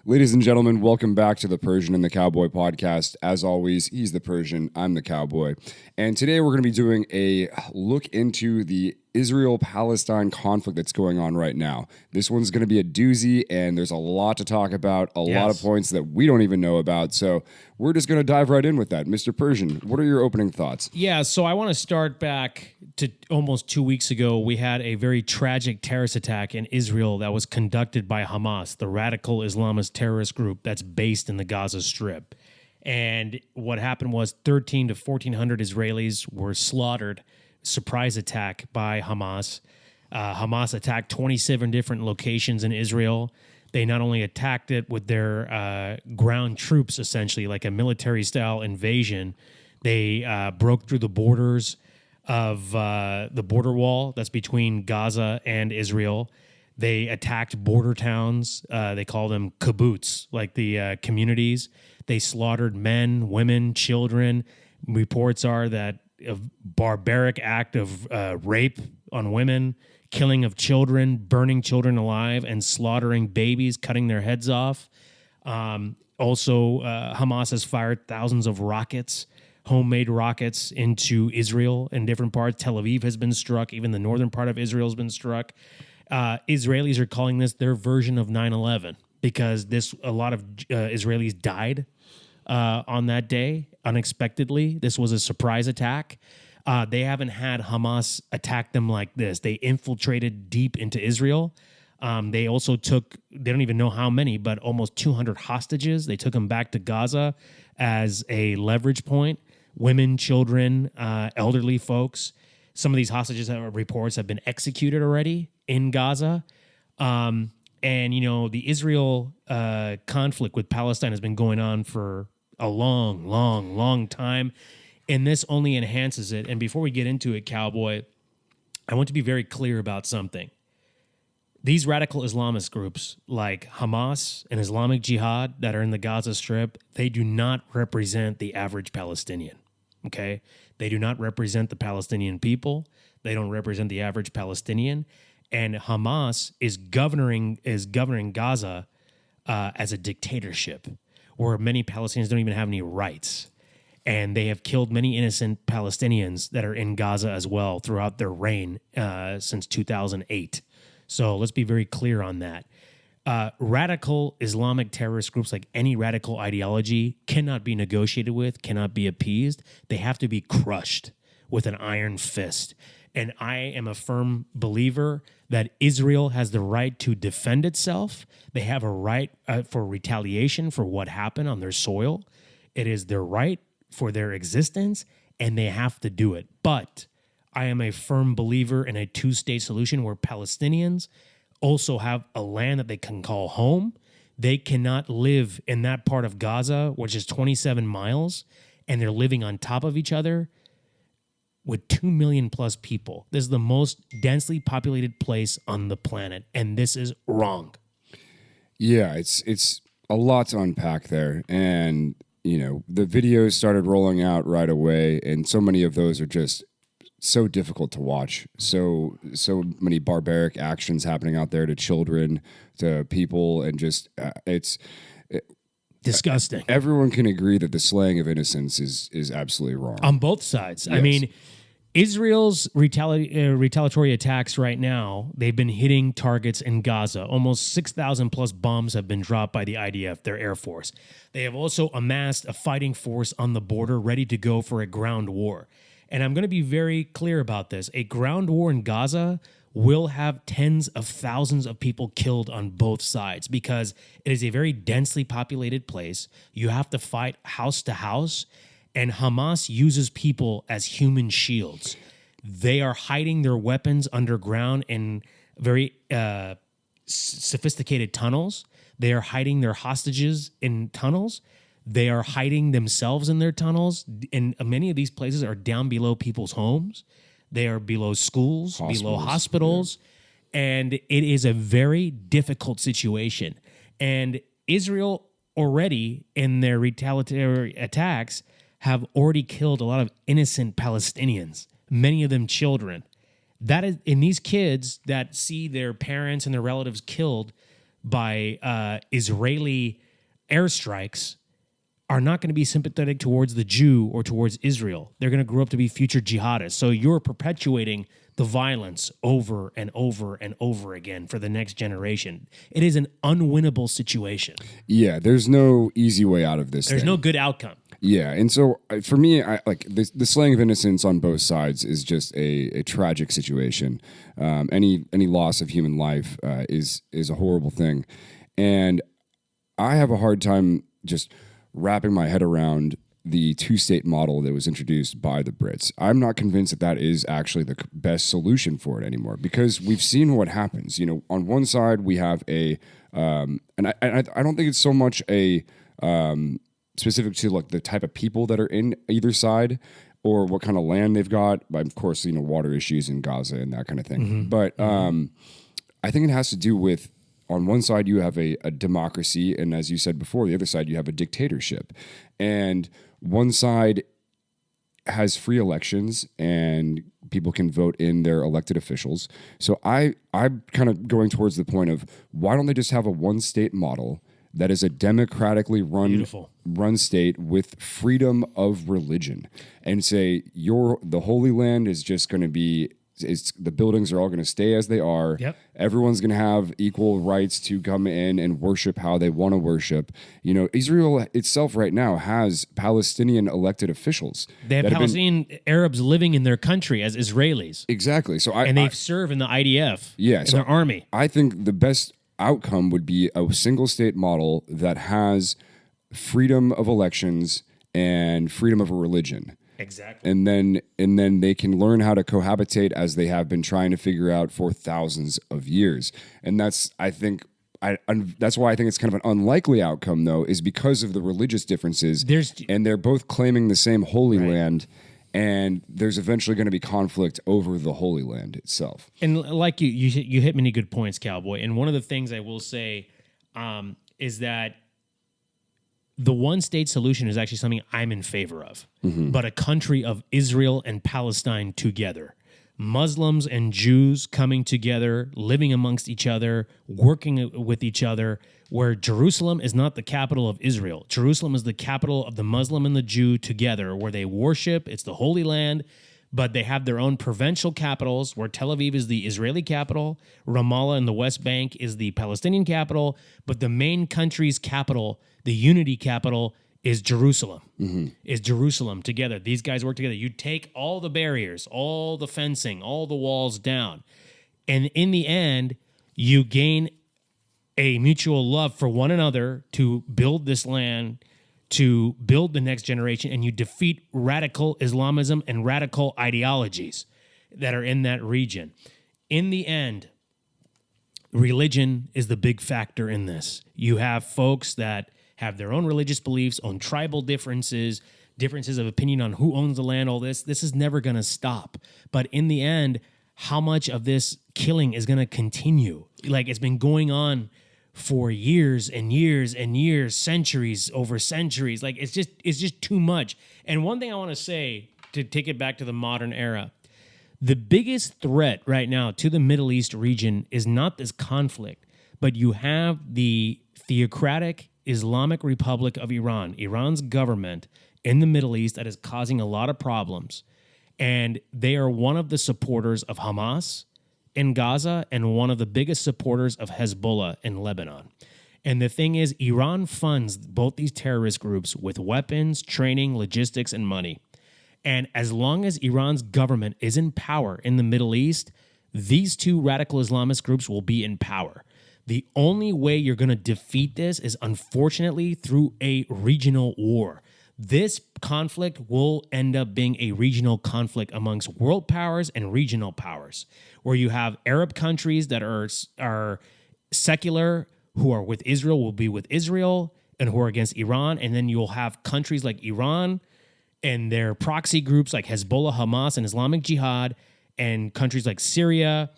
Ladies and gentlemen, welcome back to the Persian and The Cowboy podcast. As always, he's the Persian, I'm the Cowboy. And today we're going to be doing a look into the Isreal Palestine conflict that's going on right now. This one's going to be a doozy, and there's a lot to talk about, a lot of points that we don't even know about. So we're just going to dive right in with that. Mr. Persian, what are your opening thoughts? Yeah, so I want to start back to almost 2 weeks ago. We had a very tragic terrorist attack in Israel that was conducted by Hamas, the radical Islamist terrorist group that's based in the Gaza Strip. And what happened was 13 to 1,400 Israelis were slaughtered. Surprise attack by Hamas. Hamas attacked 27 different locations in Israel. They not only attacked it with their ground troops, essentially, like a military-style invasion, they broke through the borders of the border wall that's between Gaza and Israel. They attacked border towns. They call them kibbutz, like the communities. They slaughtered men, women, children. Reports are that a barbaric act of rape on women, killing of children, burning children alive, and slaughtering babies, cutting their heads off. Also, Hamas has fired thousands of rockets, homemade rockets, into Israel in different parts. Tel Aviv has been struck. Even the northern part of Israel has been struck. Israelis are calling this their version of 9/11 because a lot of Israelis died on that day unexpectedly. This was a surprise attack. They haven't had Hamas attack them like this. They infiltrated deep into Israel. They also took, they don't even know how many, but almost 200 hostages. They took them back to Gaza as a leverage point. Women, children, elderly folks. Some of these hostages reports have been executed already in Gaza. And, you know, the Israel conflict with Palestine has been going on for a long time. And this only enhances it. And before we get into it, Cowboy, I want to be very clear about something. These radical Islamist groups like Hamas and Islamic Jihad that are in the Gaza Strip, they do not represent the average Palestinian, okay? They do not represent the Palestinian people. They don't represent the average Palestinian. And Hamas is governing Gaza as a dictatorship where many Palestinians don't even have any rights. And they have killed many innocent Palestinians that are in Gaza as well throughout their reign since 2008. So let's be very clear on that. Radical Islamic terrorist groups, like any radical ideology, cannot be negotiated with, cannot be appeased. They have to be crushed with an iron fist. And I am a firm believer that Israel has the right to defend itself. They have a right for retaliation for what happened on their soil. It is their right for their existence, and they have to do it. But I am a firm believer in a two-state solution where Palestinians also have a land that they can call home. They cannot live in that part of Gaza, which is 27 miles, and they're living on top of each other with 2 million plus people. This is the most densely populated place on the planet, and this is wrong. Yeah, it's a lot to unpack there. And, you know, the videos started rolling out right away, and so many of those are just so difficult to watch. So many barbaric actions happening out there to children, to people, and just it's disgusting. Everyone can agree that the slaying of innocents is absolutely wrong on both sides. Yes. I mean, Israel's retaliatory attacks right now, they've been hitting targets in Gaza. Almost 6,000 plus bombs have been dropped by the IDF, their air force. They have also amassed a fighting force on the border ready to go for a ground war. And I'm going to be very clear about this. A ground war in Gaza will have tens of thousands of people killed on both sides because it is a very densely populated place. You have to fight house to house, and Hamas uses people as human shields. They are hiding their weapons underground in very sophisticated tunnels. They are hiding their hostages in tunnels. They are hiding themselves in their tunnels. And many of these places are down below people's homes. They are below schools, below hospitals. Yeah. And it is a very difficult situation. And Israel already, in their retaliatory attacks, have already killed a lot of innocent Palestinians, many of them children. That is, in these kids that see their parents and their relatives killed, by Israeli airstrikes are not going to be sympathetic towards the Jew or towards Israel. They're going to grow up to be future jihadists. So you're perpetuating the violence over and over and over again for the next generation. It is an unwinnable situation. Yeah, there's no easy way out of this. There's no good outcome. Yeah, and so for me, I like the slaying of innocents on both sides is just a tragic situation. Any loss of human life is a horrible thing, and I have a hard time just wrapping my head around the two-state model that was introduced by the Brits. I'm not convinced that is actually the best solution for it anymore, because we've seen what happens. You know, on one side we have and I don't think it's so much a specific to like the type of people that are in either side or what kind of land they've got. But of course, you know, water issues in Gaza and that kind of thing. But I think it has to do with, on one side, you have a democracy, and as you said before, the other side, you have a dictatorship. And one side has free elections, and people can vote in their elected officials. So I'm kind of going towards the point of, why don't they just have a one-state model that is a democratically run state with freedom of religion, and say the Holy Land is just going to be, the buildings are all going to stay as they are. Yep. Everyone's going to have equal rights to come in and worship how they want to worship. You know, Israel itself right now has Palestinian elected officials. They have Palestinian Arabs living in their country as Israelis. Exactly. So they serve in the IDF. In their army. I think the best outcome would be a single state model that has freedom of elections and freedom of a religion. Exactly. And then they can learn how to cohabitate as they have been trying to figure out for thousands of years. And that's, I think, that's why I think it's kind of an unlikely outcome, though, is because of the religious differences. And they're both claiming the same Holy Land, and there's eventually going to be conflict over the Holy Land itself. And like you hit many good points, Cowboy. And one of the things I will say is that the one-state solution is actually something I'm in favor of, but a country of Israel and Palestine together. Muslims and Jews coming together, living amongst each other, working with each other, where Jerusalem is not the capital of Israel. Jerusalem is the capital of the Muslim and the Jew together, where they worship. It's the Holy Land, but they have their own provincial capitals, where Tel Aviv is the Israeli capital, Ramallah in the West Bank is the Palestinian capital, but the main country's capital, the unity capital, is Jerusalem. Is Jerusalem together. These guys work together. You take all the barriers, all the fencing, all the walls down, and in the end, you gain a mutual love for one another to build this land, to build the next generation, and you defeat radical Islamism and radical ideologies that are in that region. In the end, religion is the big factor in this. You have folks that have their own religious beliefs, own tribal differences of opinion on who owns the land, all this. This is never going to stop. But in the end, how much of this killing is going to continue? Like, it's been going on for years and years and years, centuries over centuries. Like, it's just too much. And one thing I want to say, to take it back to the modern era, the biggest threat right now to the Middle East region is not this conflict, but you have the theocratic Islamic Republic of Iran, Iran's government in the Middle East, that is causing a lot of problems. And they are one of the supporters of Hamas in Gaza and one of the biggest supporters of Hezbollah in Lebanon. And the thing is, Iran funds both these terrorist groups with weapons, training, logistics, and money. And as long as Iran's government is in power in the Middle East, these two radical Islamist groups will be in power. The only way you're going to defeat this is, unfortunately, through a regional war. This conflict will end up being a regional conflict amongst world powers and regional powers, where you have Arab countries that are secular, who are with Israel, will be with Israel, and who are against Iran. And then you'll have countries like Iran and their proxy groups like Hezbollah, Hamas, and Islamic Jihad, and countries like Syria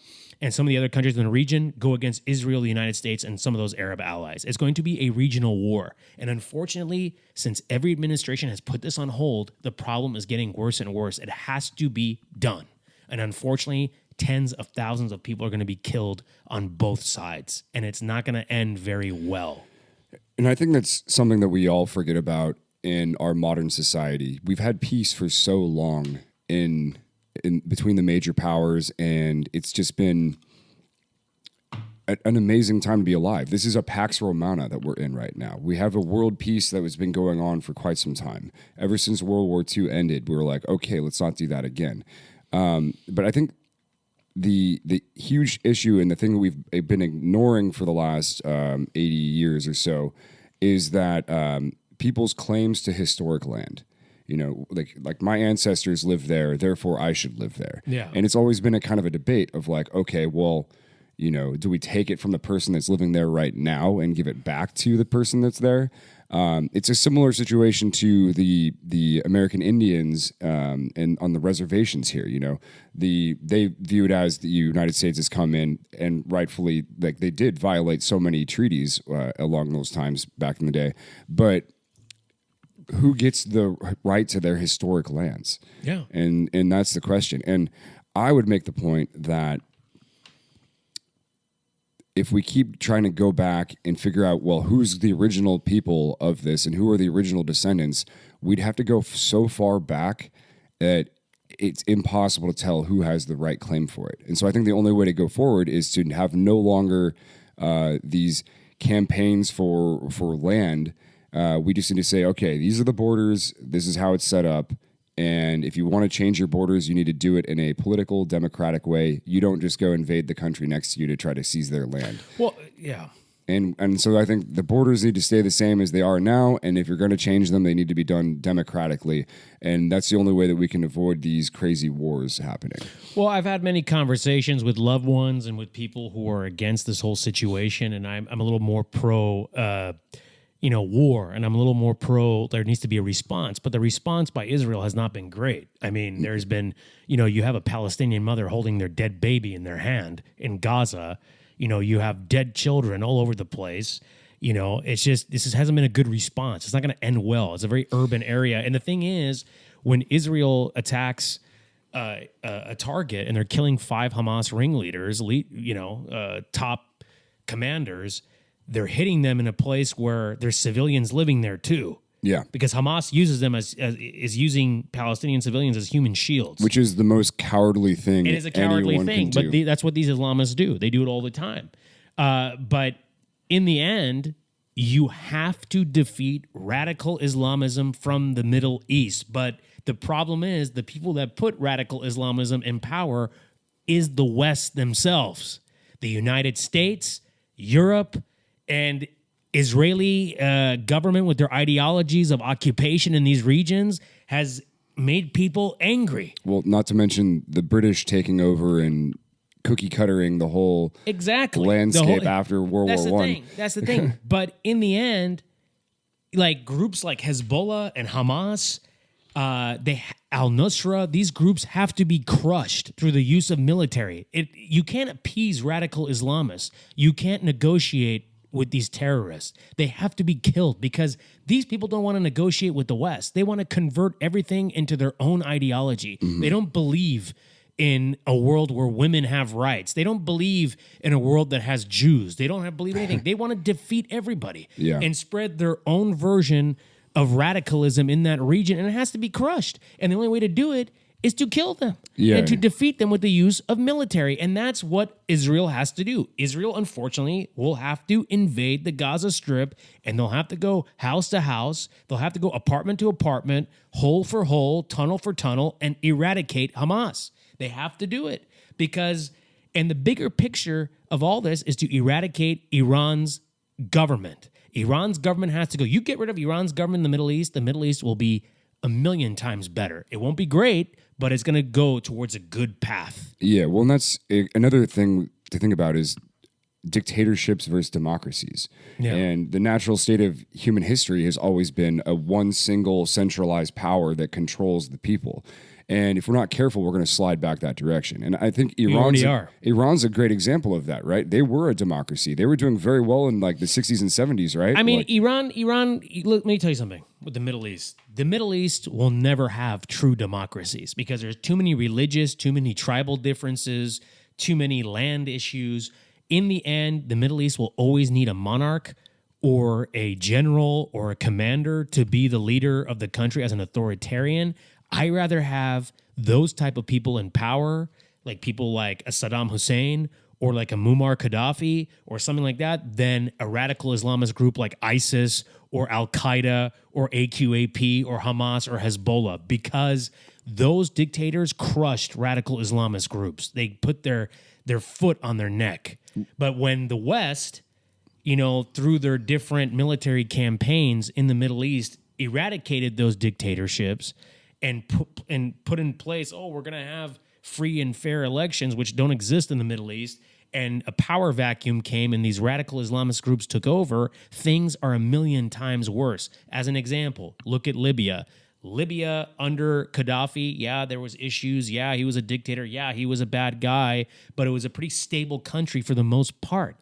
and some of the other countries in the region go against Israel, the United States, and some of those Arab allies. It's going to be a regional war. And unfortunately, since every administration has put this on hold, the problem is getting worse and worse. It has to be done. And unfortunately, tens of thousands of people are going to be killed on both sides, and it's not going to end very well. And I think that's something that we all forget about in our modern society. We've had peace for so long in between the major powers, and it's just been an amazing time to be alive. This is a Pax Romana that we're in right now. We have a world peace that has been going on for quite some time. Ever since World War II ended, we were like, okay, let's not do that again. But I think the huge issue and the thing that we've been ignoring for the last 80 years or so is that people's claims to historic land. You know, like my ancestors lived there, therefore I should live there. Yeah. And it's always been a kind of a debate of like, okay, well, you know, do we take it from the person that's living there right now and give it back to the person that's there? It's a similar situation to the American Indians and on the reservations here. You know, they view it as the United States has come in and rightfully, like they did violate so many treaties along those times back in the day, but who gets the right to their historic lands? Yeah. And that's the question. And I would make the point that if we keep trying to go back and figure out, well, who's the original people of this and who are the original descendants, we'd have to go so far back that it's impossible to tell who has the right claim for it. And so I think the only way to go forward is to have no longer these campaigns for land. We just need to say, okay, these are the borders. This is how it's set up. And if you want to change your borders, you need to do it in a political, democratic way. You don't just go invade the country next to you to try to seize their land. Well, yeah. And so I think the borders need to stay the same as they are now. And if you're going to change them, they need to be done democratically. And that's the only way that we can avoid these crazy wars happening. Well, I've had many conversations with loved ones and with people who are against this whole situation. And I'm a little more pro war, and I'm a little more pro there needs to be a response, but the response by Israel has not been great. I mean, there's been, you have a Palestinian mother holding their dead baby in their hand in Gaza. You have dead children all over the place. It's just, hasn't been a good response. It's not going to end well. It's a very urban area. And the thing is, when Israel attacks a target and they're killing 5 Hamas ringleaders, top commanders, they're hitting them in a place where there's civilians living there too. Yeah. Because Hamas uses them is using Palestinian civilians as human shields. Which is the most cowardly thing. It is a cowardly thing, but do. That's what these Islamists do. They do it all the time. But in the end, you have to defeat radical Islamism from the Middle East. But the problem is the people that put radical Islamism in power is the West themselves. The United States, Europe, and Israeli government with their ideologies of occupation in these regions has made people angry. Well, not to mention the British taking over and cookie cuttering the whole landscape after World War I. That's the thing. But in the end, like groups like Hezbollah and Hamas, Al-Nusra, these groups have to be crushed through the use of military. You can't appease radical Islamists. You can't negotiate with these terrorists. They have to be killed because these people don't want to negotiate with the West. They want to convert everything into their own ideology. Mm-hmm. They don't believe in a world where women have rights. They don't believe in a world that has Jews. They don't believe anything. They want to defeat everybody and spread their own version of radicalism in that region, and it has to be crushed. And the only way to do it is to kill them and to defeat them with the use of military. And that's what Israel has to do. Israel, unfortunately, will have to invade the Gaza Strip, and they'll have to go house to house. They'll have to go apartment to apartment, hole for hole, tunnel for tunnel, and eradicate Hamas. They have to do it because, and the bigger picture of all this is to eradicate Iran's government. Iran's government has to go. You get rid of Iran's government in the Middle East will be 1,000,000 times better. It won't be great, but it's going to go towards a good path. Yeah, well, and that's another thing to think about is dictatorships versus democracies. Yeah. And the natural state of human history has always been a one single centralized power that controls the people. And if we're not careful, we're going to slide back that direction. And I think Iran's a great example of that, right? They were a democracy. They were doing very well in like the 60s and 70s, right? I mean, Iran, let me tell you something. with the Middle East. The Middle East will never have true democracies because there's too many religious, too many tribal differences, too many land issues. In the end, the Middle East will always need a monarch or a general or a commander to be the leader of the country as an authoritarian. I rather have those type of people in power, like people like a Saddam Hussein or like a Muammar Gaddafi or something like that, than a radical Islamist group like ISIS or Al-Qaeda or AQAP or Hamas or Hezbollah, because those dictators crushed radical Islamist groups. They put their foot on their neck. But when the West, through their different military campaigns in the Middle East, eradicated those dictatorships and put in place, we're going to have free and fair elections, which don't exist in the Middle East, and a power vacuum came and these radical Islamist groups took over, things are a million times worse. As an example, look at Libya. Libya under Gaddafi, yeah, there was issues. Yeah, he was a dictator. Yeah, he was a bad guy, but it was a pretty stable country for the most part.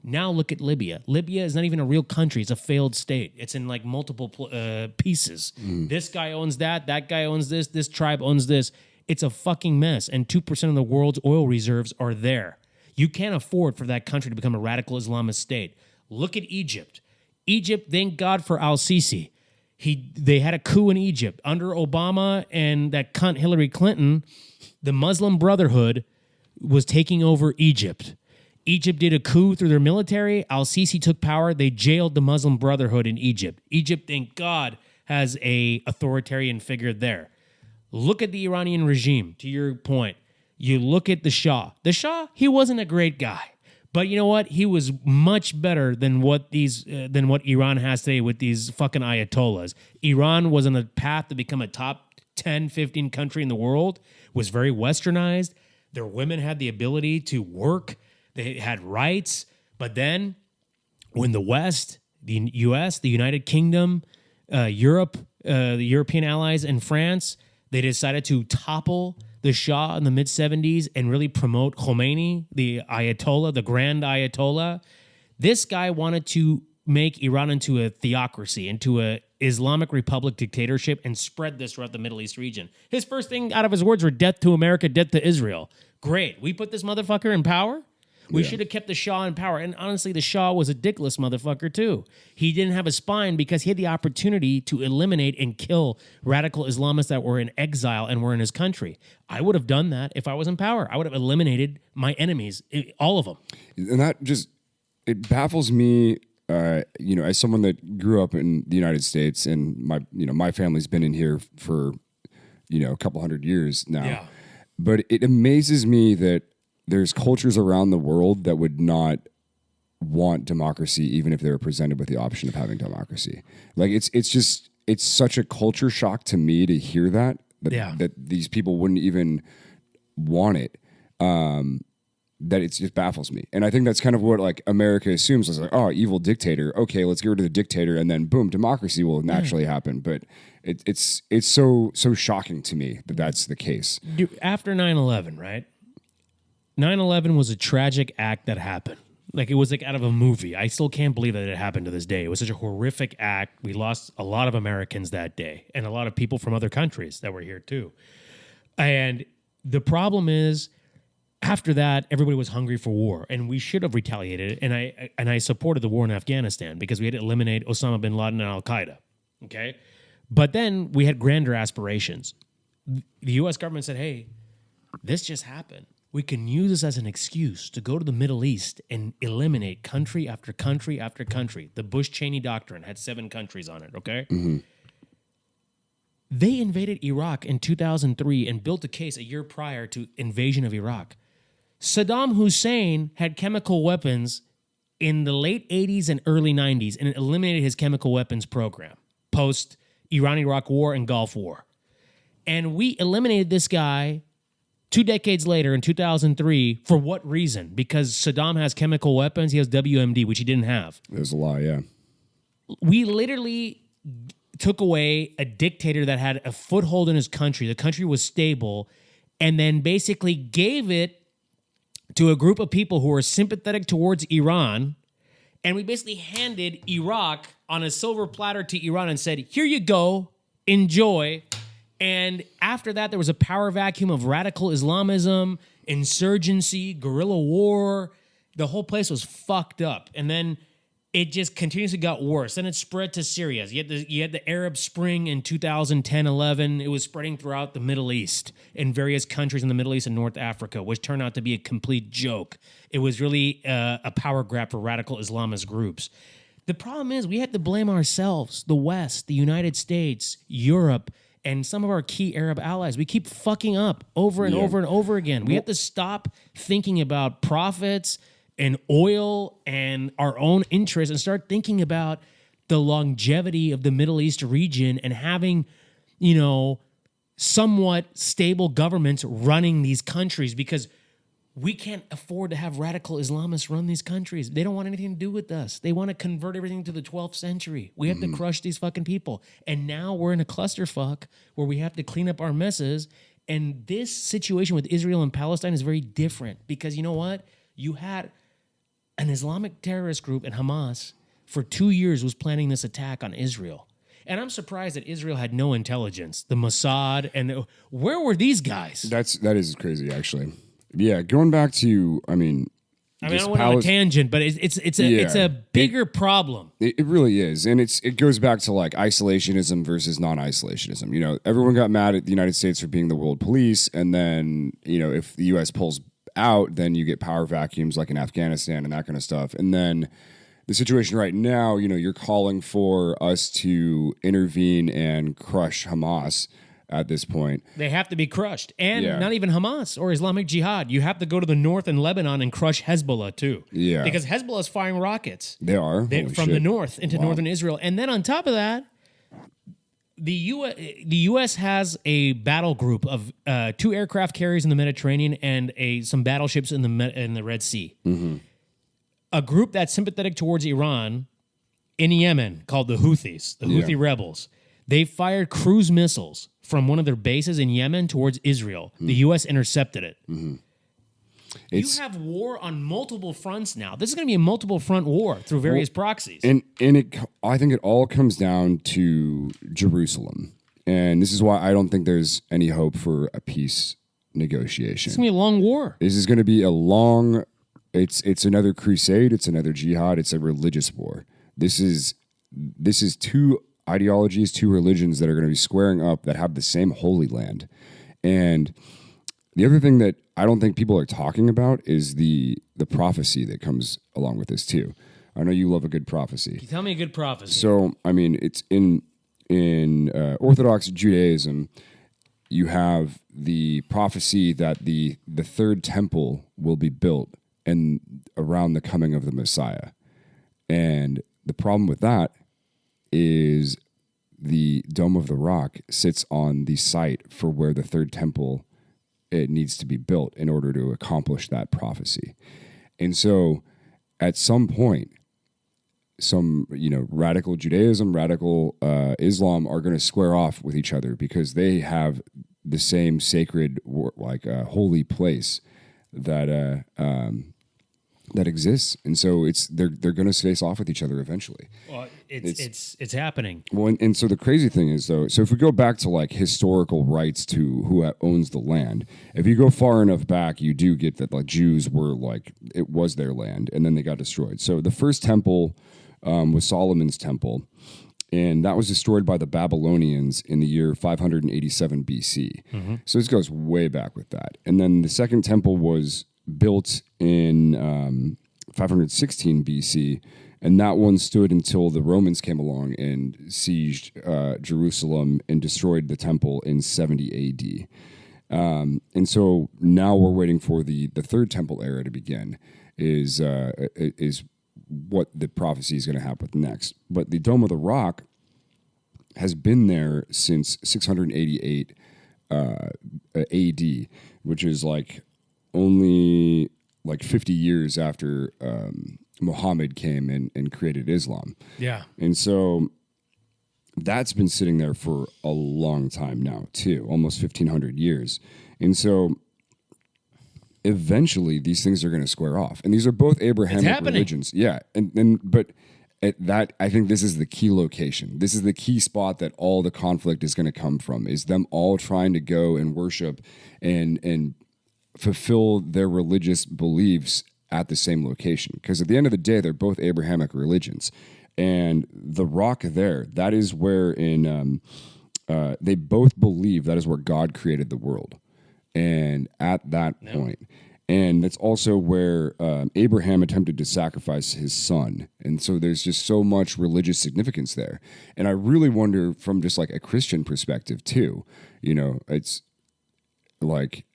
Now look at Libya. Libya is not even a real country. It's a failed state. It's in like multiple pieces. This guy owns that guy owns this tribe owns this. It's a fucking mess, and 2% of the world's oil reserves are there. You can't afford for that country to become a radical Islamist state. Look at Egypt. Egypt, thank God for al-Sisi. They had a coup in Egypt. Under Obama and that cunt Hillary Clinton, the Muslim Brotherhood was taking over Egypt. Egypt did a coup through their military. Al-Sisi took power. They jailed the Muslim Brotherhood in Egypt. Egypt, thank God, has a authoritarian figure there. Look at the Iranian regime, to your point. You look at the Shah. The Shah, he wasn't a great guy. But you know what? He was much better than what Iran has today with these fucking ayatollahs. Iran was on a path to become a top 10, 15 country in the world, was very westernized. Their women had the ability to work. They had rights. But then when the West, the U.S., the United Kingdom, Europe, the European allies, and France, they decided to topple the Shah in the mid-70s and really promote Khomeini, the Ayatollah, the Grand Ayatollah. This guy wanted to make Iran into a theocracy, into a Islamic Republic dictatorship, and spread this throughout the Middle East region. His first thing out of his words were death to America, death to Israel. Great. We put this motherfucker in power? We should have kept the Shah in power. And honestly, the Shah was a dickless motherfucker too. He didn't have a spine because he had the opportunity to eliminate and kill radical Islamists that were in exile and were in his country. I would have done that if I was in power. I would have eliminated my enemies, all of them. And that just, it baffles me, as someone that grew up in the United States, and my family's been in here for, a couple hundred years now. Yeah. But it amazes me that there's cultures around the world that would not want democracy, even if they were presented with the option of having democracy. Like it's such a culture shock to me to hear that these people wouldn't even want it. That it just baffles me. And I think that's kind of what like America assumes is like, oh, evil dictator. Okay, let's get rid of the dictator, and then boom, democracy will naturally happen. But it's so shocking to me that that's the case. After 9/11, right? 9/11 was a tragic act that happened. Like it was like out of a movie. I still can't believe that it happened to this day. It was such a horrific act. We lost a lot of Americans that day and a lot of people from other countries that were here too. And the problem is, after that, everybody was hungry for war, and we should have retaliated. And I supported the war in Afghanistan because we had to eliminate Osama bin Laden and Al Qaeda. Okay, but then we had grander aspirations. The U.S. government said, "Hey, this just happened. We can use this as an excuse to go to the Middle East and eliminate country after country after country." The Bush-Cheney doctrine had 7 countries on it, okay? Mm-hmm. They invaded Iraq in 2003 and built a case a year prior to invasion of Iraq. Saddam Hussein had chemical weapons in the late 80s and early 90s and eliminated his chemical weapons program post Iran-Iraq war and Gulf War. And we eliminated this guy 2 decades later in 2003, for what reason? Because Saddam has chemical weapons, he has WMD, which he didn't have. There's a lie, yeah. We literally took away a dictator that had a foothold in his country. The country was stable, and then basically gave it to a group of people who were sympathetic towards Iran And we basically handed Iraq on a silver platter to Iran and said, here you go, enjoy. And after that, there was a power vacuum of radical Islamism, insurgency, guerrilla war. The whole place was fucked up. And then it just continuously got worse. Then it spread to Syria. You had the Arab Spring in 2010, 11. It was spreading throughout the Middle East in various countries in the Middle East and North Africa, which turned out to be a complete joke. It was really a power grab for radical Islamist groups. The problem is we had to blame ourselves, the West, the United States, Europe, and some of our key Arab allies. We keep fucking up over and over and over again. We have to stop thinking about profits and oil and our own interests and start thinking about the longevity of the Middle East region and having, somewhat stable governments running these countries, because we can't afford to have radical Islamists run these countries. They don't want anything to do with us. They want to convert everything to the 12th century. We have to crush these fucking people. And now we're in a clusterfuck where we have to clean up our messes. And this situation with Israel and Palestine is very different because you know what? You had an Islamic terrorist group in Hamas for 2 years was planning this attack on Israel. And I'm surprised that Israel had no intelligence. The Mossad, and where were these guys? That is crazy, actually. Yeah, going back to, I don't went on a tangent, but it's a bigger problem. It really is, and it goes back to like isolationism versus non-isolationism. Everyone got mad at the United States for being the world police, and then if the U.S. pulls out, then you get power vacuums like in Afghanistan and that kind of stuff. And then the situation right now, you're calling for us to intervene and crush Hamas. At this point, they have to be crushed, and not even Hamas or Islamic Jihad. You have to go to the north in Lebanon and crush Hezbollah too. Yeah, because Hezbollah is firing rockets. They are from the north into northern Israel, and then on top of that, the U.S. has a battle group of 2 aircraft carriers in the Mediterranean and some battleships in the Red Sea. Mm-hmm. A group that's sympathetic towards Iran in Yemen called the Houthis, the Houthi rebels. They fired cruise missiles from one of their bases in Yemen towards Israel. The U.S. intercepted it. Mm-hmm. You have war on multiple fronts now. This is going to be a multiple front war through various proxies. And I think it all comes down to Jerusalem. And this is why I don't think there's any hope for a peace negotiation. It's going to be a long war. This is going to be it's another crusade. It's another jihad. It's a religious war. This is 2 ideologies, 2 religions that are going to be squaring up that have the same holy land. And the other thing that I don't think people are talking about is the prophecy that comes along with this too. I know you love a good prophecy. Tell me a good prophecy. So, it's in Orthodox Judaism, you have the prophecy that the third temple will be built and around the coming of the Messiah. And the problem with that is the Dome of the Rock sits on the site for where the third temple it needs to be built in order to accomplish that prophecy. And so at some point, some radical Judaism, radical Islam are going to square off with each other because they have the same sacred holy place that exists, and so they're going to face off with each other eventually. Well, it's happening. Well, and so the crazy thing is though, so if we go back to like historical rights to who owns the land, if you go far enough back, you do get that like Jews were like it was their land, and then they got destroyed. So the first temple was Solomon's temple, and that was destroyed by the Babylonians in the year 587 BC. Mm-hmm. So this goes way back with that. And then the second temple was built in 516 BC, and that one stood until the Romans came along and sieged Jerusalem and destroyed the temple in 70 AD. And so now we're waiting for the third temple era to begin, is what the prophecy is going to happen next. But the Dome of the Rock has been there since 688 AD, which is like only like 50 years after Muhammad came and created Islam. Yeah. And so that's been sitting there for a long time now too, almost 1,500 years. And so eventually these things are going to square off. And these are both Abrahamic religions. Yeah. But I think this is the key location. This is the key spot that all the conflict is going to come from, is them all trying to go and worship and fulfill their religious beliefs at the same location. Because at the end of the day, they're both Abrahamic religions. And the rock there, that is where they both believe that is where God created the world. And at that point, and that's also where Abraham attempted to sacrifice his son. And so there's just so much religious significance there. And I really wonder from just like a Christian perspective too, it's like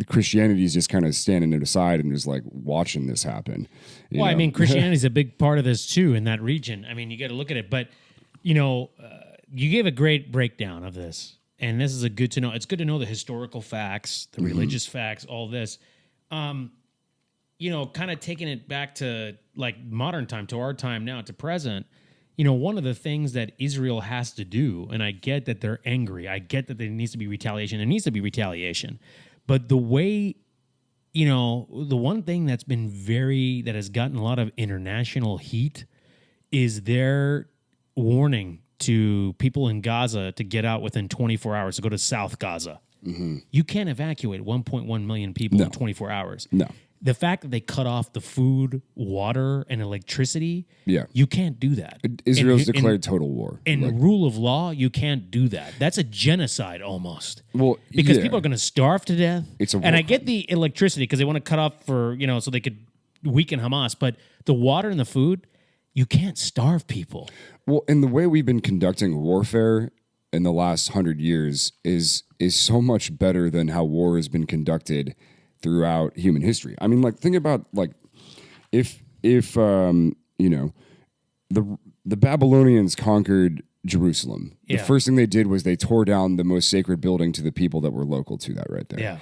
Christianity is just kind of standing it aside and just like watching this happen. Well, I mean, Christianity is a big part of this too in that region. I mean, you got to look at it, but you gave a great breakdown of this. And this is good to know. It's good to know the historical facts, the religious facts, all this. Kind of taking it back to like modern time, to our time now, to present. One of the things that Israel has to do, and I get that they're angry. I get that there needs to be retaliation. There needs to be retaliation. But the way, the one thing that has gotten a lot of international heat is their warning to people in Gaza to get out within 24 hours, to go to South Gaza. Mm-hmm. You can't evacuate 1.1 million people in 24 hours. No. The fact that they cut off the food, water, and electricity, you can't do that. Israel's declared total war. And rule of law, you can't do that. That's a genocide almost. Well, because people are going to starve to death. And I get the electricity because they want to cut off for, so they could weaken Hamas. But the water and the food, you can't starve people. Well, and the way we've been conducting warfare in the last 100 years is so much better than how war has been conducted throughout human history. I mean, like, think about like if the Babylonians conquered Jerusalem, the first thing they did was they tore down the most sacred building to the people that were local to that right there. Yeah.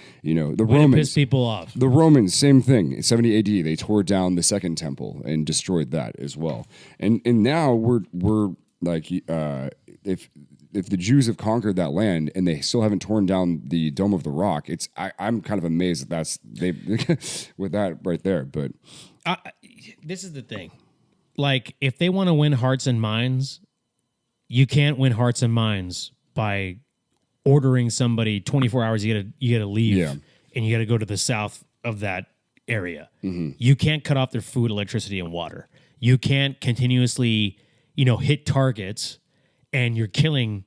The Romans piss people off. The Romans, same thing. In 70 AD, they tore down the second temple and destroyed that as well. And now we're like, if the Jews have conquered that land and they still haven't torn down the Dome of the Rock, I'm kind of amazed that they with that right there. But this is the thing. Like, if they want to win hearts and minds, you can't win hearts and minds by ordering somebody 24 hours. You gotta leave, and you gotta go to the south of that area. Mm-hmm. You can't cut off their food, electricity, and water. You can't continuously, hit targets, and you're killing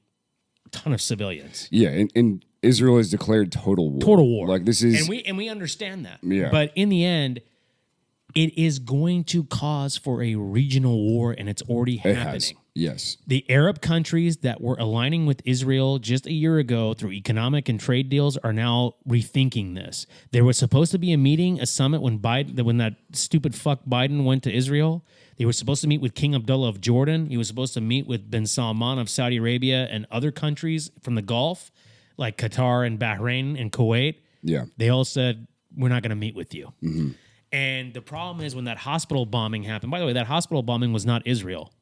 a ton of civilians. Yeah, and Israel has declared total war. Total war. Like, this is, and we understand that. Yeah. But in the end, it is going to cause for a regional war, and it's already happening. Yes. The Arab countries that were aligning with Israel just a year ago through economic and trade deals are now rethinking this. There was supposed to be a meeting, a summit when that stupid fuck Biden went to Israel. They were supposed to meet with King Abdullah of Jordan. He was supposed to meet with bin Salman of Saudi Arabia and other countries from the Gulf, like Qatar and Bahrain and Kuwait. Yeah. They all said, we're not going to meet with you. Mm-hmm. And the problem is when that hospital bombing happened, by the way, that hospital bombing was not Israel.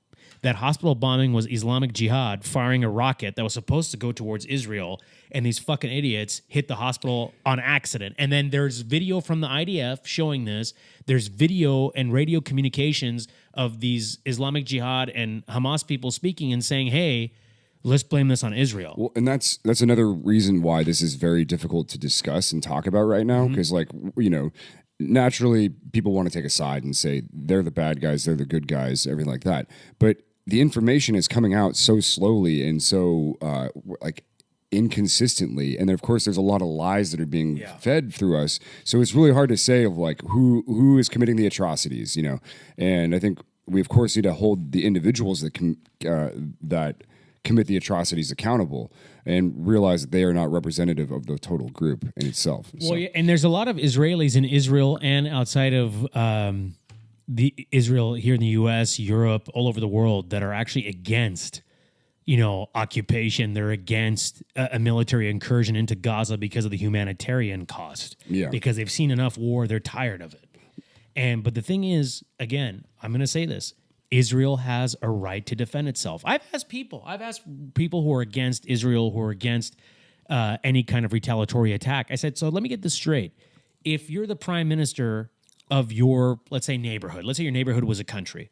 That hospital bombing was Islamic Jihad firing a rocket that was supposed to go towards Israel, and these fucking idiots hit the hospital on accident. And then there's video from the IDF showing this. There's video and radio communications of these Islamic Jihad and Hamas people speaking and saying, hey, let's blame this on Israel. Well, and that's another reason why this is very difficult to discuss and talk about right now, because naturally people want to take a side and say they're the bad guys, they're the good guys, everything like that. But the information is coming out so slowly and so inconsistently, and then of course there's a lot of lies that are being fed through us. So it's really hard to say of like who is committing the atrocities, And I think we of course need to hold the individuals that commit the atrocities accountable and realize that they are not representative of the total group in itself. Well, yeah, and there's a lot of Israelis in Israel and outside of the Israel here in the U.S., Europe, all over the world that are actually against, occupation. They're against a military incursion into Gaza because of the humanitarian cost. Yeah. Because they've seen enough war, they're tired of it. But the thing is, again, I'm going to say this. Israel has a right to defend itself. I've asked people who are against Israel, who are against any kind of retaliatory attack. I said, so let me get this straight. if you're the prime minister of your, let's say, neighborhood, let's say your neighborhood was a country,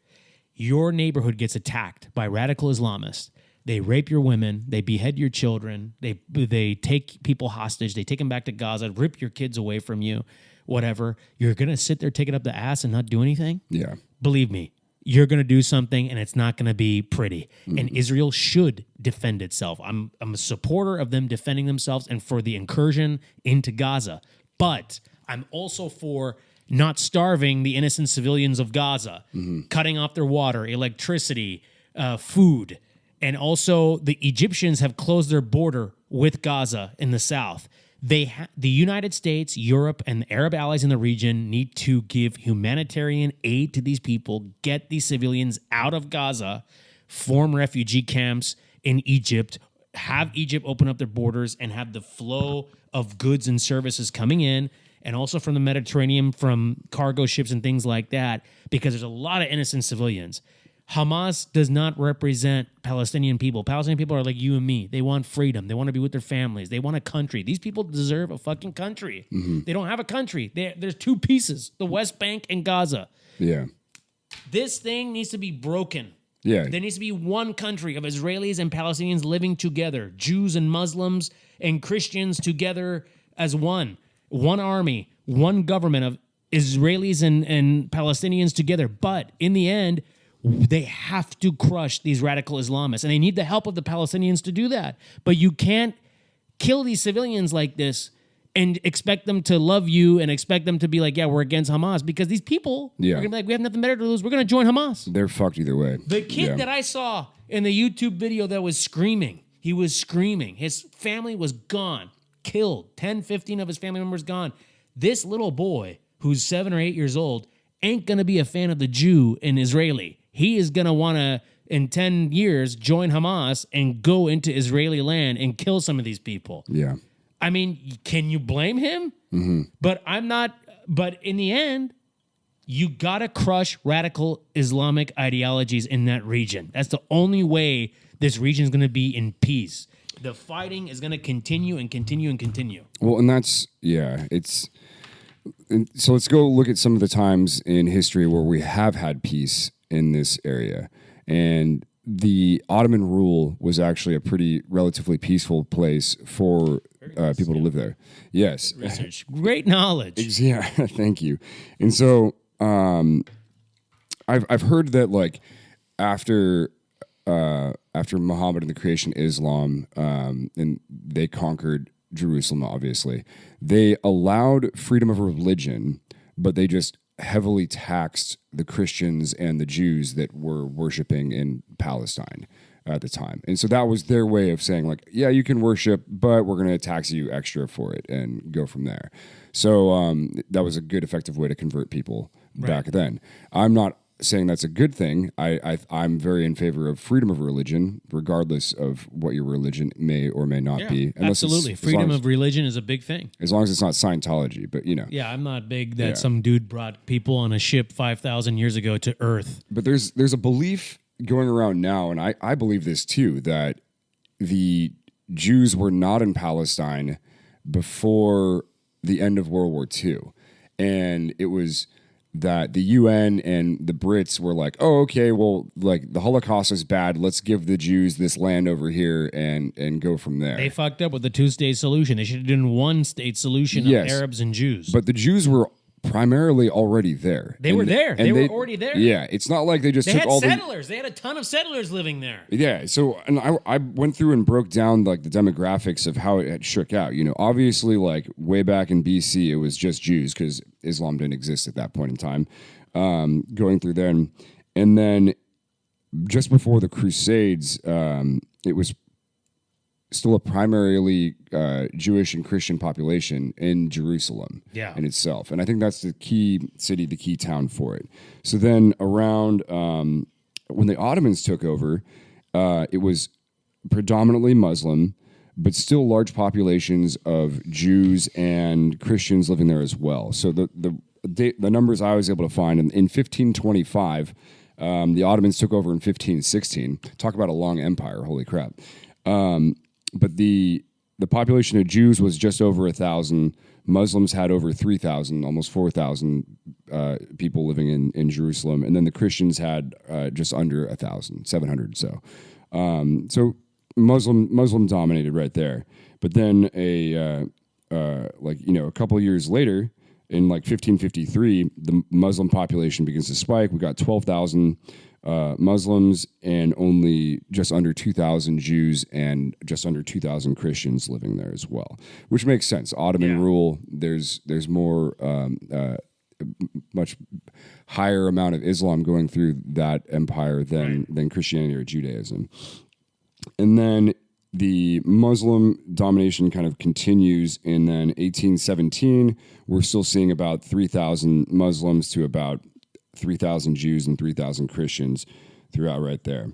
your neighborhood gets attacked by radical Islamists. They rape your women, they behead your children, they take people hostage, they take them back to Gaza, rip your kids away from you, whatever. You're going to sit there, take it up the ass and not do anything? Yeah. Believe me, you're going to do something and it's not going to be pretty. And Israel should defend itself. I'm a supporter of them defending themselves and for the incursion into Gaza. But I'm also for not starving the innocent civilians of Gaza, cutting off their water, electricity, food. And also, the Egyptians have closed their border with Gaza in the south. The United States, Europe, and the Arab allies in the region need to give humanitarian aid to these people, get these civilians out of Gaza, form refugee camps in Egypt, have Egypt open up their borders, and have the flow of goods and services coming in, and also from the Mediterranean, from cargo ships and things like that, because there's a lot of innocent civilians. Hamas does not represent Palestinian people. Palestinian people are like you and me. They want freedom. They want to be with their families. They want a country. These people deserve a fucking country. They don't have a country. There's two pieces, the West Bank and Gaza. Yeah. This thing needs to be broken. Yeah. There needs to be one country of Israelis and Palestinians living together, Jews and Muslims and Christians together as one army, one government of Israelis and Palestinians together. But in the end, they have to crush these radical Islamists, and they need the help of the Palestinians to do that. But you can't kill these civilians like this and expect them to love you and expect them to be like, yeah, we're against Hamas, because these people are going to be like, we have nothing better to lose. We're going to join Hamas. They're fucked either way. The kid that I saw in the YouTube video that was screaming, he was screaming. His family was gone, killed. 10, 15 of his family members gone. This little boy who's 7 or 8 years old ain't going to be a fan of the Jew and Israeli. He is going to want to, in 10 years, join Hamas and go into Israeli land and kill some of these people. Yeah. I mean, can you blame him? But I'm not. But in the end, you got to crush radical Islamic ideologies in that region. That's the only way this region is going to be in peace. The fighting is going to continue and continue and continue. Well, and that's, so let's go look at some of the times in history where we have had peace in this area. And the Ottoman rule was actually a pretty relatively peaceful place for people to live there. Yes. Research. Great knowledge. Yeah, thank you. And so I've heard that like after Muhammad and the creation of Islam, and they conquered Jerusalem, obviously, they allowed freedom of religion, but they just heavily taxed the Christians and the Jews that were worshiping in Palestine at the time. And so that was their way of saying like, yeah, you can worship, but we're going to tax you extra for it and go from there. So that was a good, effective way to convert people back then. I'm not saying that's a good thing. I'm very in favor of freedom of religion, regardless of what your religion may or may not be. Absolutely. Freedom of religion is a big thing. As long as it's not Scientology, but Yeah, I'm not big that some dude brought people on a ship 5,000 years ago to Earth. But there's a belief going around now, and I believe this too, that the Jews were not in Palestine before the end of World War II. And it was that the UN and the Brits were like, oh, okay, well, like the Holocaust is bad. Let's give the Jews this land over here and go from there. They fucked up with the two-state solution. They should have done one-state solution of Arabs and Jews. But the Jews were primarily already there. They were there. They were already there. Yeah, it's not like they just took all settlers. They had a ton of settlers living there. Yeah, so and I went through and broke down like the demographics of how it had shook out. Obviously, like way back in BC, it was just Jews because Islam didn't exist at that point in time. Going through then, and then just before the Crusades, it was still a primarily Jewish and Christian population in Jerusalem in itself. And I think that's the key city, the key town for it. So then around when the Ottomans took over, it was predominantly Muslim, but still large populations of Jews and Christians living there as well. So the numbers I was able to find in 1525, the Ottomans took over in 1516. Talk about a long empire, holy crap. But the the population of Jews was just over 1,000. Muslims had over 3,000, almost 4,000 people living in Jerusalem, and then the Christians had just under 1,000, 700. So Muslim dominated right there. But then a couple of years later, in like 1553, the Muslim population begins to spike. We got 12,000 Muslims and only just under 2,000 Jews and just under 2,000 Christians living there as well, which makes sense. Ottoman rule, there's more much higher amount of Islam going through that empire than Christianity or Judaism. And then the Muslim domination kind of continues, and then 1817, we're still seeing about 3,000 Muslims to about 3,000 Jews and 3,000 Christians throughout right there.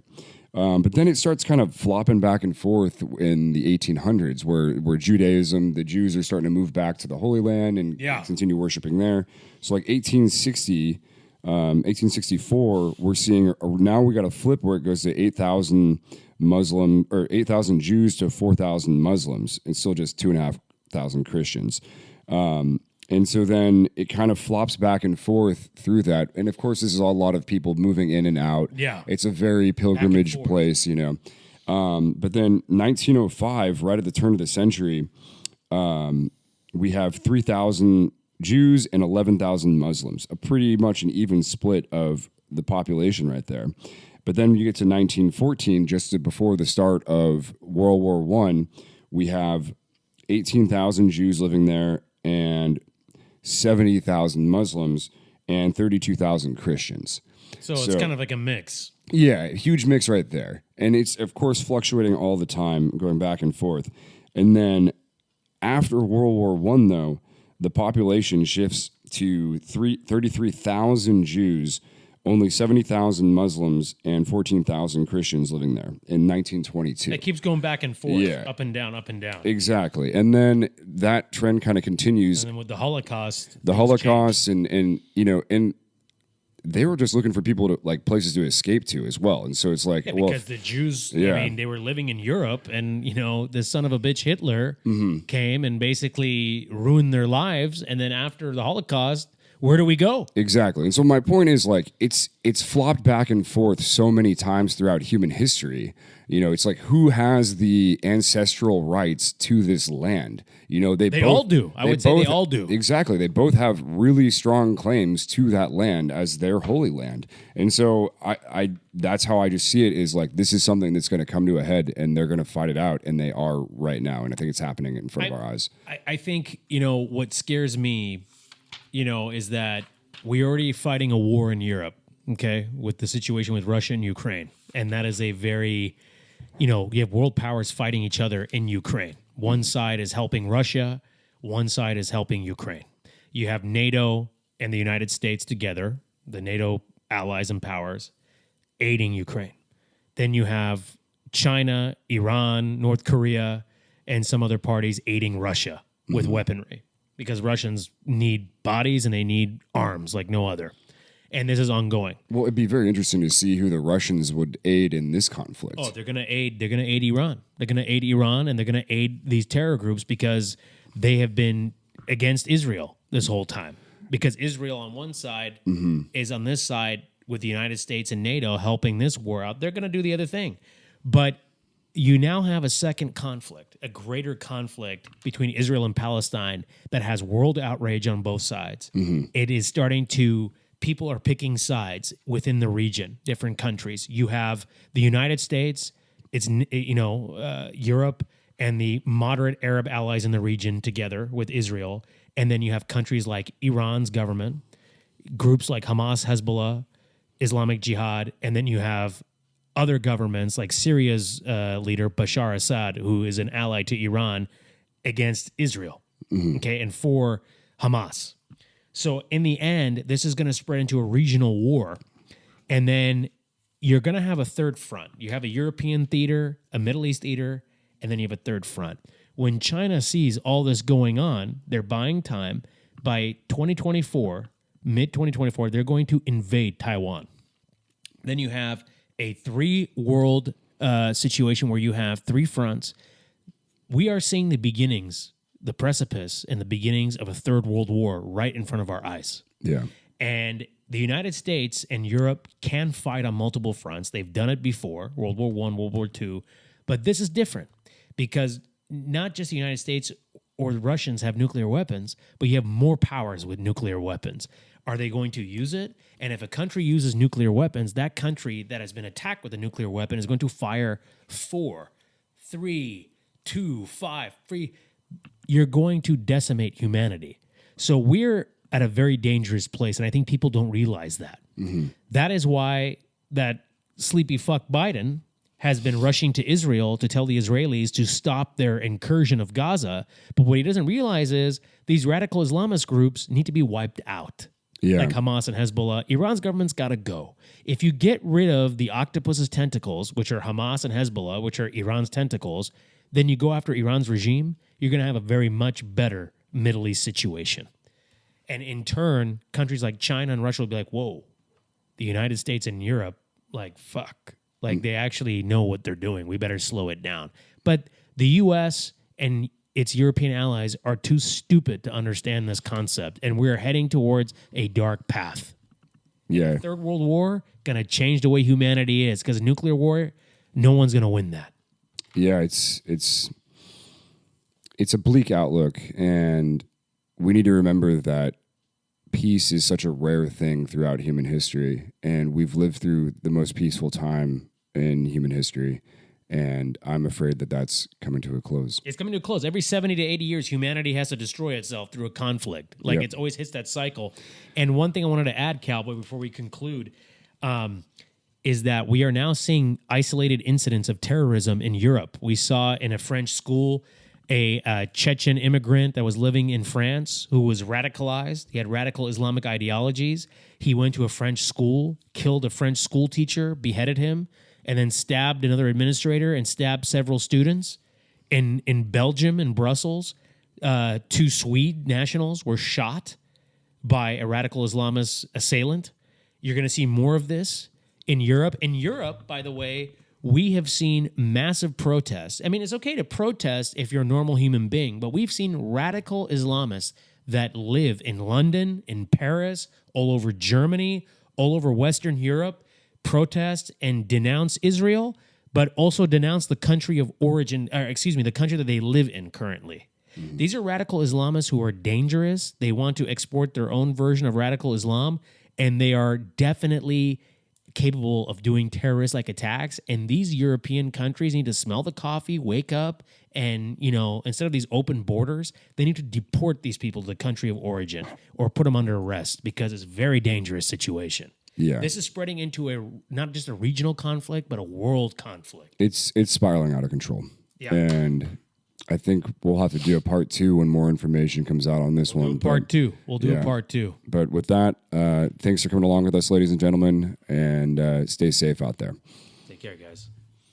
But then it starts kind of flopping back and forth in the 1800s, where Judaism, the Jews are starting to move back to the Holy Land and continue worshiping there. So like 1864, we're seeing now we got a flip where it goes to 8,000 Muslim or 8,000 Jews to 4,000 Muslims, and still just 2,500 Christians. And so then it kind of flops back and forth through that. And of course, this is a lot of people moving in and out. Yeah. It's a very pilgrimage place, you know. But then 1905, right at the turn of the century, we have 3,000 Jews and 11,000 Muslims, a pretty much an even split of the population right there. But then you get to 1914, just before the start of World War I, we have 18,000 Jews living there and 70,000 Muslims and 32,000 Christians. So it's kind of like a mix. Yeah, huge mix right there. And it's, of course, fluctuating all the time, going back and forth. And then after World War I, though, the population shifts to 33,000 Jews, only 70,000 Muslims, and 14,000 Christians living there in 1922. It keeps going back and forth, up and down, up and down. Exactly. And then that trend kind of continues. And then with the Holocaust. And you know, and they were just looking for people to, like, places to escape to as well. And so it's like, because the Jews, I mean, they were living in Europe, and, you know, the son of a bitch Hitler came and basically ruined their lives. And then after the Holocaust, where do we go? Exactly. And so my point is, like, it's flopped back and forth so many times throughout human history. You know, it's like, who has the ancestral rights to this land? You know, they both, all do. I would say they all do. Exactly. They both have really strong claims to that land as their holy land. And so I that's how I just see it, is like, this is something that's going to come to a head, and they're going to fight it out, and they are right now. And I think it's happening in front of our eyes. I think, you know, what scares me, you know, is that we're already fighting a war in Europe, okay, with the situation with Russia and Ukraine. And that is a very, you know, you have world powers fighting each other in Ukraine. One side is helping Russia, one side is helping Ukraine. You have NATO and the United States together, the NATO allies and powers, aiding Ukraine. Then you have China, Iran, North Korea, and some other parties aiding Russia with weaponry, because Russians need bodies and they need arms like no other. And this is ongoing. Well, it'd be very interesting to see who the Russians would aid in this conflict. Oh, they're going to aid Iran. They're going to aid Iran, and they're going to aid these terror groups because they have been against Israel this whole time. Because Israel on one side is on this side with the United States and NATO helping this war out. They're going to do the other thing. But you now have a second conflict, a greater conflict between Israel and Palestine that has world outrage on both sides. It is starting to, people are picking sides within the region, different countries. You have the United States, it's, you know, Europe and the moderate Arab allies in the region together with Israel. And then you have countries like Iran's government, groups like Hamas, Hezbollah, Islamic Jihad, and then you have other governments like Syria's leader, Bashar Assad, who is an ally to Iran, against Israel, okay, and for Hamas. So in the end, this is going to spread into a regional war, and then you're going to have a third front. You have a European theater, a Middle East theater, and then you have a third front. When China sees all this going on, they're buying time. By 2024, mid-2024, they're going to invade Taiwan. Then you have a three-world situation where you have three fronts we are seeing the beginnings, the precipice and the beginnings of a third world war right in front of our eyes. Yeah. And the United States and Europe can fight on multiple fronts. They've done it before, World War I, World War II. But this is different because not just the United States or the Russians have nuclear weapons, but you have more powers with nuclear weapons. Are they going to use it? And if a country uses nuclear weapons, that country that has been attacked with a nuclear weapon is going to fire 4, 3, 2, 5, 3. You're going to decimate humanity. So we're at a very dangerous place, and I think people don't realize that. Mm-hmm. That is why that sleepy fuck Biden has been rushing to Israel to tell the Israelis to stop their incursion of Gaza. But what he doesn't realize is these radical Islamist groups need to be wiped out. Yeah. Like Hamas and Hezbollah. Iran's government's got to go. If you get rid of the octopus's tentacles, which are Hamas and Hezbollah, which are Iran's tentacles, then you go after Iran's regime, you're going to have a very much better Middle East situation. And in turn, countries like China and Russia will be like, whoa, the United States and Europe, like, fuck. Like, they actually know what they're doing. We better slow it down. But the U.S. and its European allies are too stupid to understand this concept, and we're heading towards a dark path. Yeah. Third World War, going to change the way humanity is, because nuclear war, no one's going to win that. Yeah, it's a bleak outlook, and we need to remember that peace is such a rare thing throughout human history, and we've lived through the most peaceful time in human history, and I'm afraid that that's coming to a close. It's coming to a close. Every 70 to 80 years, humanity has to destroy itself through a conflict. Like, Yep. It's always hits that cycle. And one thing I wanted to add, Cowboy, before we conclude, is that we are now seeing isolated incidents of terrorism in Europe. We saw in a French school a Chechen immigrant that was living in France who was radicalized. He had radical Islamic ideologies. He went to a French school, killed a French school teacher, beheaded him, and then stabbed another administrator and stabbed several students. In Belgium, in Brussels, 2 Swede nationals were shot by a radical Islamist assailant. You're going to see more of this in Europe. In Europe, by the way, we have seen massive protests. I mean, it's okay to protest if you're a normal human being, but we've seen radical Islamists that live in London, in Paris, all over Germany, all over Western Europe, protest and denounce Israel, but also denounce the country of origin, the country that they live in currently. Mm-hmm. These are radical Islamists who are dangerous. They want to export their own version of radical Islam, and they are definitely capable of doing terrorist-like attacks. And these European countries need to smell the coffee, wake up, and, instead of these open borders, they need to deport these people to the country of origin or put them under arrest, because it's a very dangerous situation. Yeah. This is spreading into not just a regional conflict, but a world conflict. It's spiraling out of control. Yeah. And I think we'll have to do a part 2 when more information comes out on this one. Part 2. We'll do a part 2. But with that, thanks for coming along with us, ladies and gentlemen, and stay safe out there. Take care, guys.